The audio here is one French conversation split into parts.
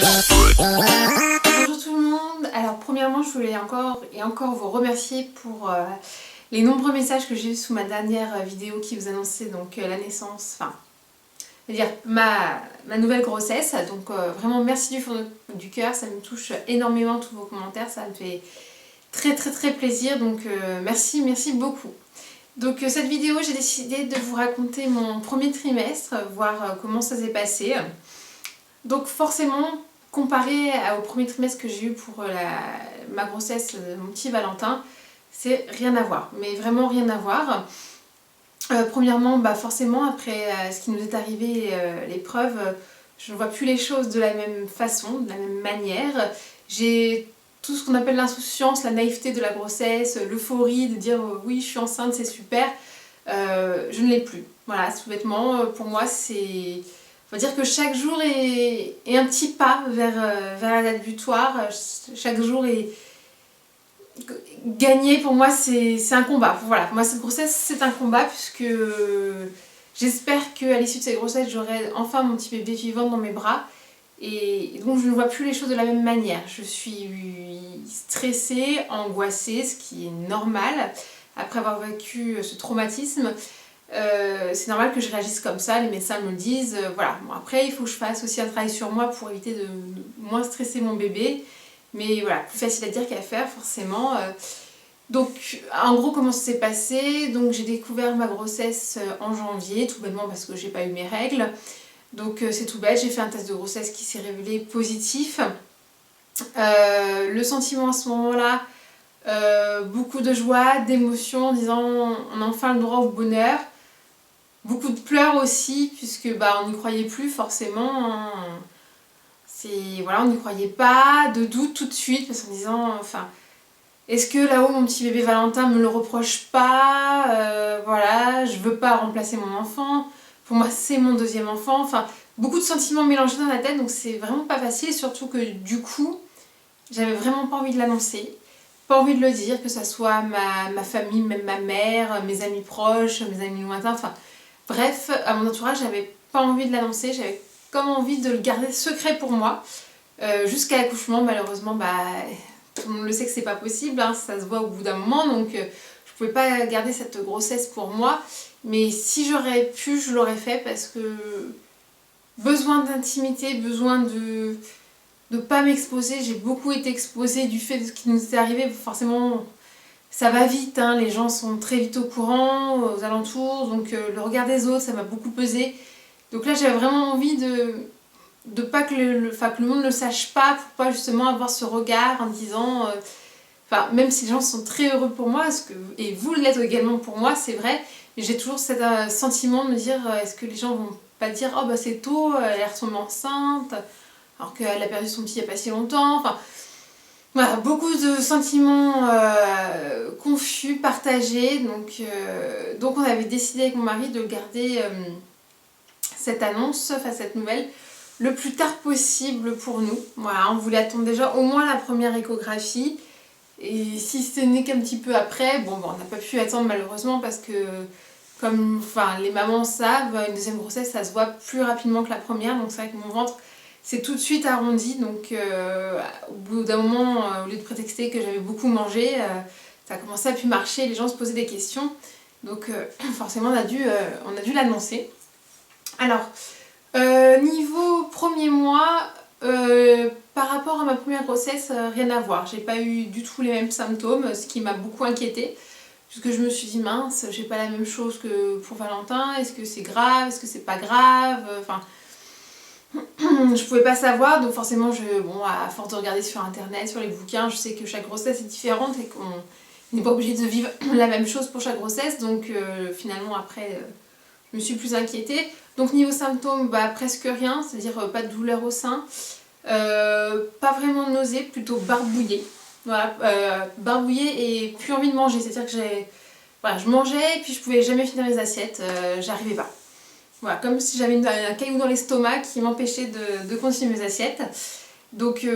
Bonjour tout le monde. Alors premièrement, je voulais encore vous remercier pour les nombreux messages que j'ai eu sous ma dernière vidéo qui vous annonçait donc la naissance, enfin, c'est-à-dire ma nouvelle grossesse. Donc vraiment merci du fond du cœur, ça me touche énormément tous vos commentaires, ça me fait très plaisir. Donc merci beaucoup. Donc cette vidéo, j'ai décidé de vous raconter mon premier trimestre, voir comment ça s'est passé. Donc forcément, comparé au premier trimestre que j'ai eu pour ma grossesse, mon petit Valentin, c'est rien à voir, mais vraiment rien à voir. Premièrement, forcément, après ce qui nous est arrivé, l'épreuve, je ne vois plus les choses de la même façon, de la même manière. J'ai tout ce qu'on appelle l'insouciance, la naïveté de la grossesse, l'euphorie de dire oui, je suis enceinte, c'est super. Je ne l'ai plus. Voilà, tout bêtement, pour moi, c'est... On va dire que chaque jour est un petit pas vers la date butoir. Chaque jour est gagné. Pour moi, c'est un combat. Voilà, pour moi, cette grossesse, c'est un combat puisque j'espère qu'à l'issue de cette grossesse, j'aurai enfin mon petit bébé vivant dans mes bras. Et donc, je ne vois plus les choses de la même manière. Je suis stressée, angoissée, ce qui est normal après avoir vécu ce traumatisme. C'est normal que je réagisse comme ça, les médecins me le disent, voilà. Bon, après il faut que je fasse aussi un travail sur moi pour éviter de moins stresser mon bébé, mais voilà, plus facile à dire qu'à faire forcément. Donc en gros comment ça s'est passé, donc j'ai découvert ma grossesse en janvier, tout bêtement parce que j'ai pas eu mes règles, donc c'est tout bête, j'ai fait un test de grossesse qui s'est révélé positif. Le sentiment à ce moment-là, beaucoup de joie, d'émotion, en disant on a enfin le droit au bonheur. Beaucoup de pleurs aussi, puisque on n'y croyait plus forcément. Hein. Voilà, on n'y croyait pas, de doute tout de suite, parce qu'en disant, enfin, est-ce que là-haut mon petit bébé Valentin me le reproche pas, voilà, je veux pas remplacer mon enfant, pour moi c'est mon deuxième enfant, enfin, beaucoup de sentiments mélangés dans la tête, donc c'est vraiment pas facile, surtout que du coup, j'avais vraiment pas envie de l'annoncer, pas envie de le dire, que ça soit ma famille, même ma mère, mes amis proches, mes amis lointains, enfin, bref, à mon entourage, j'avais pas envie de l'annoncer, j'avais comme envie de le garder secret pour moi. Jusqu'à l'accouchement, malheureusement, tout le monde le sait que c'est pas possible, hein, ça se voit au bout d'un moment, donc je pouvais pas garder cette grossesse pour moi. Mais si j'aurais pu, je l'aurais fait parce que besoin d'intimité, besoin de ne pas m'exposer. J'ai beaucoup été exposée du fait de ce qui nous est arrivé, forcément. Ça va vite, hein, les gens sont très vite au courant, aux alentours, donc le regard des autres, ça m'a beaucoup pesé. Donc là, j'avais vraiment envie de pas que le monde ne le sache pas, pour pas justement avoir ce regard en disant... même si les gens sont très heureux pour moi, et vous l'êtes également pour moi, c'est vrai, mais j'ai toujours ce sentiment de me dire, est-ce que les gens vont pas dire, oh c'est tôt, elle est retombée enceinte, alors qu'elle a perdu son petit il y a pas si longtemps, enfin... Voilà, beaucoup de sentiments confus, partagés, donc on avait décidé avec mon mari de garder cette annonce, enfin cette nouvelle, le plus tard possible pour nous. Voilà, on voulait attendre déjà au moins la première échographie, et si ce n'est qu'un petit peu après, on n'a pas pu attendre malheureusement parce que, comme les mamans savent, une deuxième grossesse ça se voit plus rapidement que la première, donc c'est vrai que mon ventre c'est tout de suite arrondi, donc au bout d'un moment, au lieu de prétexter que j'avais beaucoup mangé, ça a commencé à plus marcher, les gens se posaient des questions, donc forcément on a dû l'annoncer. Alors, niveau premier mois, par rapport à ma première grossesse, rien à voir, j'ai pas eu du tout les mêmes symptômes, ce qui m'a beaucoup inquiétée, puisque je me suis dit mince, j'ai pas la même chose que pour Valentin, est-ce que c'est grave, est-ce que c'est pas grave, je pouvais pas savoir, donc forcément, à force de regarder sur internet, sur les bouquins, je sais que chaque grossesse est différente et qu'on n'est pas obligé de vivre la même chose pour chaque grossesse, donc finalement après, je me suis plus inquiétée. Donc niveau symptômes, presque rien, c'est-à-dire pas de douleur au sein, pas vraiment de nausée, plutôt barbouillée. Voilà, barbouillée et plus envie de manger, c'est-à-dire que je mangeais et puis je pouvais jamais finir les assiettes, j'arrivais pas. Voilà, comme si j'avais un caillou dans l'estomac qui m'empêchait de continuer mes assiettes. Donc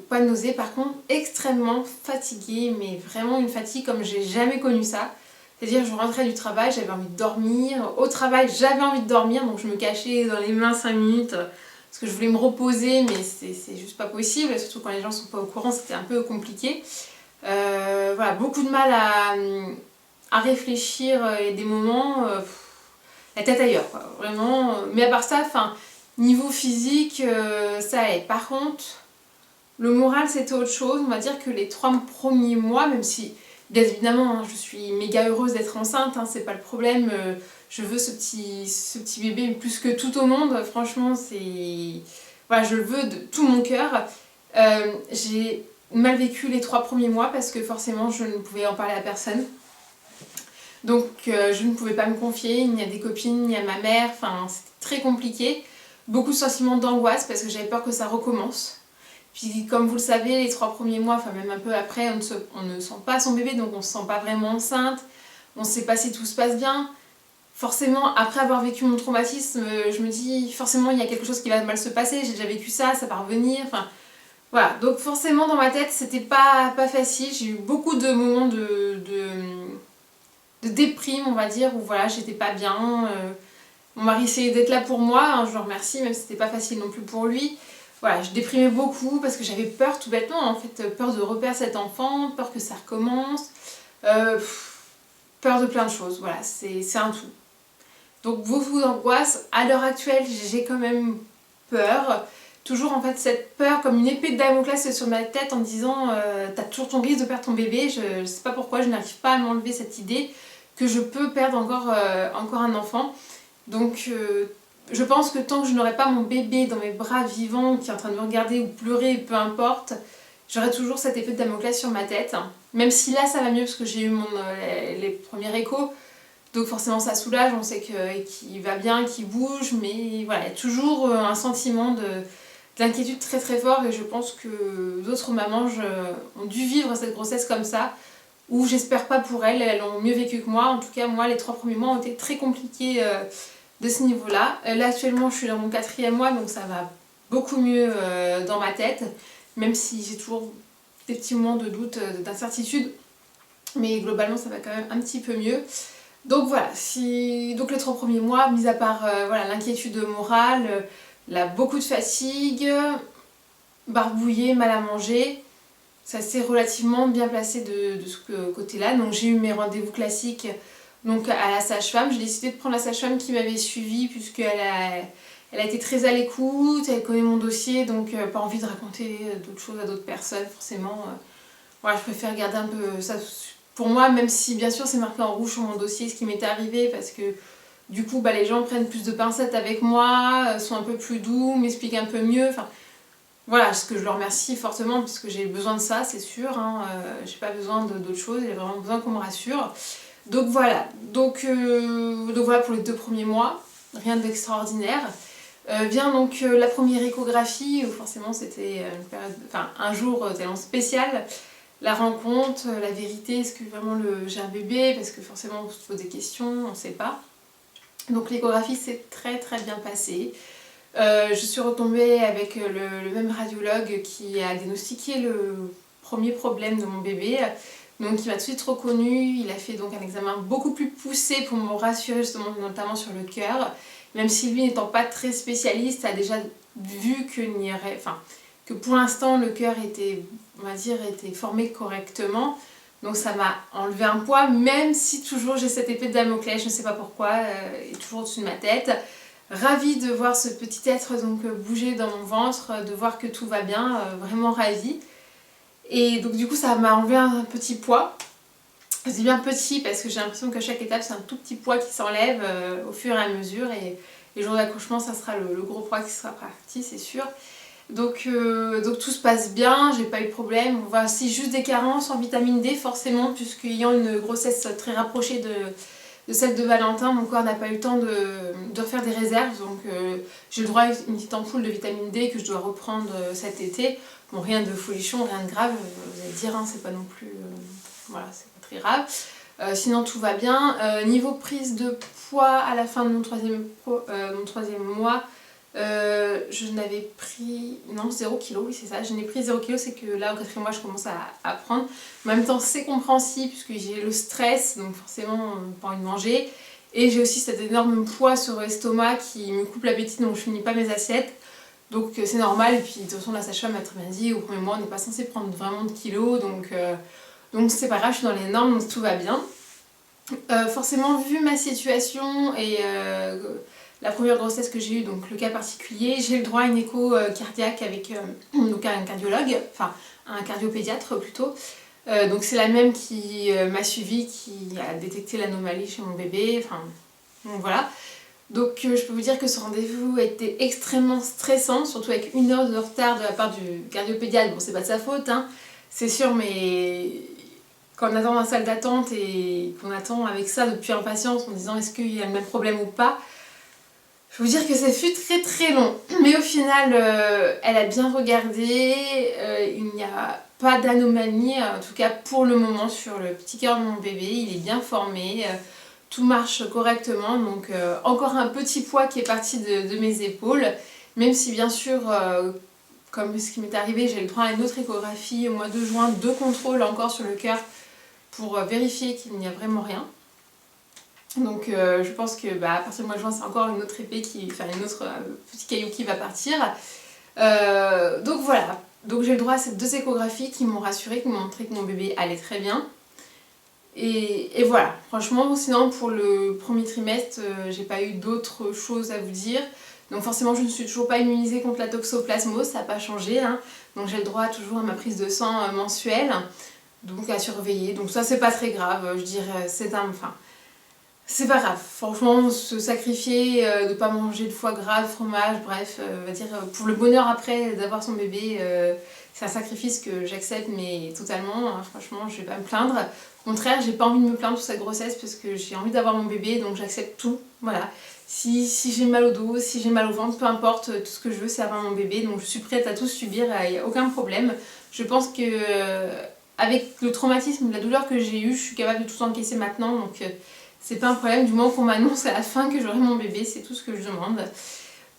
pas de nausée, par contre extrêmement fatiguée, mais vraiment une fatigue comme j'ai jamais connu ça. C'est-à-dire je rentrais du travail, j'avais envie de dormir, au travail j'avais envie de dormir, donc je me cachais dans les mains 5 minutes parce que je voulais me reposer, mais c'est juste pas possible, surtout quand les gens sont pas au courant, c'était un peu compliqué. Voilà, beaucoup de mal à réfléchir et des moments, la tête ailleurs, quoi, vraiment. Mais à part ça, niveau physique, ça aide. Par contre, le moral c'était autre chose. On va dire que les 3 premiers mois, même si bien évidemment hein, je suis méga heureuse d'être enceinte, hein, c'est pas le problème. Je veux ce petit bébé plus que tout au monde. Franchement, voilà, je le veux de tout mon cœur. J'ai mal vécu les 3 premiers mois parce que forcément je ne pouvais en parler à personne. Donc je ne pouvais pas me confier ni à des copines ni à ma mère. Enfin, c'était très compliqué. Beaucoup de sentiments d'angoisse parce que j'avais peur que ça recommence. Puis comme vous le savez, les 3 premiers mois, enfin même un peu après, on ne sent pas son bébé, donc on ne se sent pas vraiment enceinte. On ne sait pas si tout se passe bien. Forcément, après avoir vécu mon traumatisme, je me dis forcément il y a quelque chose qui va mal se passer, j'ai déjà vécu ça, ça va revenir. Enfin, voilà, donc forcément dans ma tête c'était pas facile. J'ai eu beaucoup de moments de déprime, on va dire, où voilà, j'étais pas bien. Mon mari essayait d'être là pour moi, hein, je le remercie, même si c'était pas facile non plus pour lui. Voilà, je déprimais beaucoup parce que j'avais peur tout bêtement, en fait, peur de reperdre cet enfant, peur que ça recommence, peur de plein de choses, voilà, c'est un tout. Donc beaucoup d'angoisse. À l'heure actuelle, j'ai quand même peur. Toujours en fait cette peur comme une épée de Damoclès sur ma tête en disant t'as toujours ton risque de perdre ton bébé. Je sais pas pourquoi, je n'arrive pas à m'enlever cette idée que je peux perdre encore un enfant. Donc je pense que tant que je n'aurai pas mon bébé dans mes bras vivant qui est en train de me regarder ou pleurer, peu importe, j'aurai toujours cette épée de Damoclès sur ma tête. Même si là ça va mieux parce que j'ai eu les premiers échos. Donc forcément ça soulage, on sait qu'il va bien, qu'il bouge, mais voilà, il y a toujours un sentiment d'inquiétude très très fort et je pense que d'autres mamans ont dû vivre cette grossesse comme ça, ou j'espère pas pour elles, elles ont mieux vécu que moi. En tout cas moi les 3 premiers mois ont été très compliqués de ce niveau-là. Là actuellement je suis dans mon 4e mois donc ça va beaucoup mieux dans ma tête, même si j'ai toujours des petits moments de doute, d'incertitude, mais globalement ça va quand même un petit peu mieux. Donc voilà, donc les 3 premiers mois, mis à part voilà, l'inquiétude morale, beaucoup de fatigue, barbouillé, mal à manger, ça s'est relativement bien placé de ce côté-là. Donc j'ai eu mes rendez-vous classiques donc à la sage-femme. J'ai décidé de prendre la sage-femme qui m'avait suivie puisqu'elle a été très à l'écoute, elle connaît mon dossier, donc pas envie de raconter d'autres choses à d'autres personnes forcément. Voilà, je préfère garder un peu ça pour moi, même si bien sûr c'est marqué en rouge sur mon dossier ce qui m'était arrivé, parce que du coup les gens prennent plus de pincettes avec moi, sont un peu plus doux, m'expliquent un peu mieux. Enfin voilà, ce que je leur remercie fortement parce que j'ai besoin de ça, c'est sûr. Hein, j'ai pas besoin d'autre chose, j'ai vraiment besoin qu'on me rassure. Donc voilà, donc voilà pour les 2 premiers mois, rien d'extraordinaire. Vient donc la première échographie, où forcément c'était un jour tellement spécial. La rencontre, la vérité, est-ce que vraiment j'ai un bébé? Parce que forcément on se pose des questions, on ne sait pas. Donc l'échographie s'est très très bien passée. Je suis retombée avec le même radiologue qui a diagnostiqué le premier problème de mon bébé. Donc il m'a tout de suite reconnue, il a fait donc un examen beaucoup plus poussé pour me rassurer justement notamment sur le cœur. Même si lui n'étant pas très spécialiste, a déjà vu que pour l'instant le cœur était, on va dire, était formé correctement. Donc ça m'a enlevé un poids, même si toujours j'ai cette épée de Damoclès, je ne sais pas pourquoi, est toujours au-dessus de ma tête. Ravie de voir ce petit être donc bouger dans mon ventre, de voir que tout va bien, vraiment ravie. Et donc du coup ça m'a enlevé un petit poids. C'est bien petit parce que j'ai l'impression qu'à chaque étape c'est un tout petit poids qui s'enlève au fur et à mesure. Et les jours d'accouchement ça sera le gros poids qui sera parti, c'est sûr. Donc tout se passe bien, j'ai pas eu de problème. On voit aussi juste des carences en vitamine D forcément, puisqu'ayant une grossesse très rapprochée de celle de Valentin, mon corps n'a pas eu le temps de refaire des réserves. Donc j'ai le droit à une petite ampoule de vitamine D que je dois reprendre cet été. Bon, rien de folichon, rien de grave, vous allez dire, hein, c'est pas non plus... voilà, c'est pas très grave. Sinon tout va bien. Niveau prise de poids à la fin de mon troisième mois, je n'avais pris... non, 0 kg, oui c'est ça, je n'ai pris 0 kg, c'est que là au 4e mois je commence à prendre. En même temps c'est compréhensible puisque j'ai le stress, donc forcément pas envie de manger. Et j'ai aussi cet énorme poids sur l'estomac qui me coupe l'appétit, donc je finis pas mes assiettes. Donc c'est normal, et puis de toute façon la sage-femme a très bien dit, au premier mois on n'est pas censé prendre vraiment de kilos, donc c'est pas grave, je suis dans les normes, donc tout va bien. Forcément, vu ma situation et la première grossesse que j'ai eue, donc le cas particulier, j'ai le droit à une écho cardiaque avec donc un cardiologue, enfin un cardiopédiatre plutôt. Donc c'est la même qui m'a suivie, qui a détecté l'anomalie chez mon bébé, enfin donc voilà. Donc je peux vous dire que ce rendez-vous a été extrêmement stressant, surtout avec 1 heure de retard de la part du cardiopédiatre. Bon, c'est pas de sa faute, hein, c'est sûr, mais quand on attend dans la salle d'attente et qu'on attend avec ça depuis impatience en disant est-ce qu'il y a le même problème ou pas, je peux vous dire que ça fut très très long. Mais au final, elle a bien regardé, il n'y a pas d'anomalie, en tout cas pour le moment sur le petit cœur de mon bébé, il est bien formé. Tout marche correctement, donc encore un petit poids qui est parti de mes épaules, même si bien sûr, comme ce qui m'est arrivé, j'ai le droit à une autre échographie au mois de juin, 2 contrôles encore sur le cœur pour vérifier qu'il n'y a vraiment rien. Donc je pense que à partir du mois de juin, c'est encore une autre épée, enfin une autre petit caillou qui va partir. Donc voilà, donc j'ai le droit à ces 2 échographies qui m'ont rassurée, qui m'ont montré que mon bébé allait très bien. Et voilà, franchement, sinon pour le premier trimestre, j'ai pas eu d'autres choses à vous dire. Donc forcément, je ne suis toujours pas immunisée contre la toxoplasmose, ça n'a pas changé, hein. Donc j'ai le droit toujours à ma prise de sang mensuelle, donc à surveiller. Donc ça, c'est pas très grave, je dirais, c'est pas grave. Franchement, se sacrifier, de pas manger de foie gras, de fromage, bref, on va dire, pour le bonheur après d'avoir son bébé, c'est un sacrifice que j'accepte, mais totalement, hein, franchement, je vais pas me plaindre. Au contraire, j'ai pas envie de me plaindre sur cette grossesse parce que j'ai envie d'avoir mon bébé, donc j'accepte tout, voilà. Si j'ai mal au dos, si j'ai mal au ventre, peu importe, tout ce que je veux c'est avoir mon bébé, donc je suis prête à tout subir, il n'y a aucun problème. Je pense que avec le traumatisme, la douleur que j'ai eue, je suis capable de tout encaisser maintenant, donc c'est pas un problème du moment qu'on m'annonce à la fin que j'aurai mon bébé, c'est tout ce que je demande.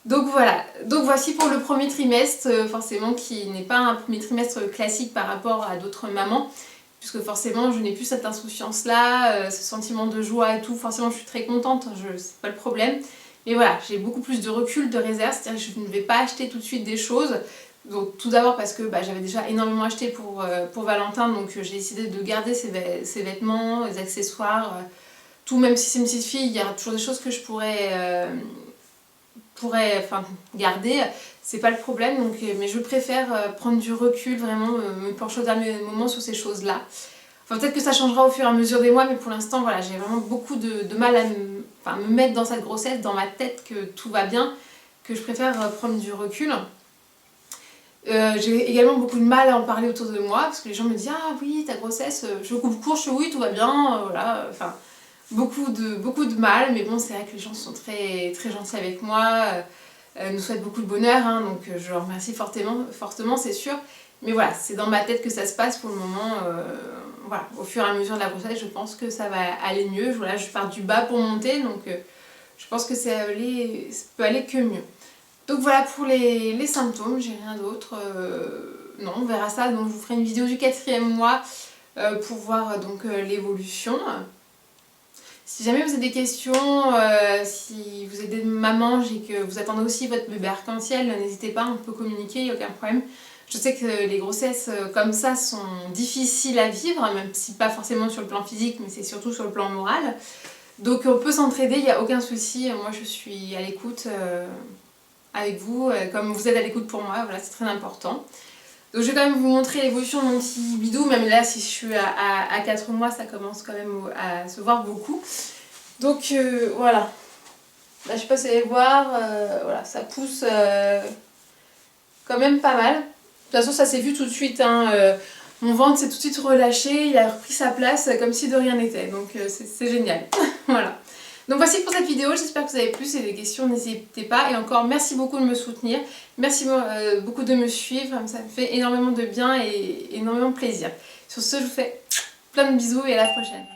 Donc voilà, donc voici pour le premier trimestre, forcément qui n'est pas un premier trimestre classique par rapport à d'autres mamans, puisque forcément je n'ai plus cette insouciance-là, ce sentiment de joie et tout, forcément je suis très contente, c'est pas le problème. Mais voilà, j'ai beaucoup plus de recul, de réserve, c'est-à-dire que je ne vais pas acheter tout de suite des choses. Donc tout d'abord parce que j'avais déjà énormément acheté pour Valentin, donc j'ai décidé de garder ses vêtements, les accessoires, tout, même si c'est une petite fille, il y a toujours des choses que je pourrais garder, c'est pas le problème, donc, mais je préfère prendre du recul, vraiment me pencher au dernier moment sur ces choses-là. Enfin, peut-être que ça changera au fur et à mesure des mois, mais pour l'instant, voilà, j'ai vraiment beaucoup de mal à me mettre dans cette grossesse, dans ma tête que tout va bien, que je préfère prendre du recul. J'ai également beaucoup de mal à en parler autour de moi, parce que les gens me disent « Ah oui, ta grossesse, je coupe court, je fais oui, tout va bien, voilà, enfin... » Beaucoup de mal, mais bon, c'est vrai que les gens sont très, très gentils avec moi, nous souhaitent beaucoup de bonheur, hein, donc je leur remercie fortement, c'est sûr. Mais voilà, c'est dans ma tête que ça se passe pour le moment. Voilà, au fur et à mesure de la grossesse, je pense que ça va aller mieux. Voilà, je pars du bas pour monter, donc je pense que ça peut aller que mieux. Donc voilà pour les symptômes, j'ai rien d'autre. Non, on verra ça, donc je vous ferai une vidéo du 4e mois pour voir donc l'évolution. Si jamais vous avez des questions, si vous êtes des mamans et que vous attendez aussi votre bébé arc-en-ciel, n'hésitez pas, on peut communiquer, il n'y a aucun problème. Je sais que les grossesses comme ça sont difficiles à vivre, même si pas forcément sur le plan physique, mais c'est surtout sur le plan moral. Donc on peut s'entraider, il n'y a aucun souci, moi je suis à l'écoute avec vous, comme vous êtes à l'écoute pour moi, voilà, c'est très important. Donc je vais quand même vous montrer l'évolution de mon petit bidou, même là si je suis à 4 mois ça commence quand même à se voir beaucoup. Donc voilà, là je sais pas si vous allez voir, voilà, ça pousse quand même pas mal. De toute façon ça s'est vu tout de suite, hein, mon ventre s'est tout de suite relâché, il a repris sa place comme si de rien n'était, donc c'est génial. Voilà. Donc voici pour cette vidéo, j'espère que vous avez plu, si vous avez des questions n'hésitez pas, et encore merci beaucoup de me soutenir, merci beaucoup de me suivre, ça me fait énormément de bien et énormément de plaisir. Sur ce, je vous fais plein de bisous et à la prochaine.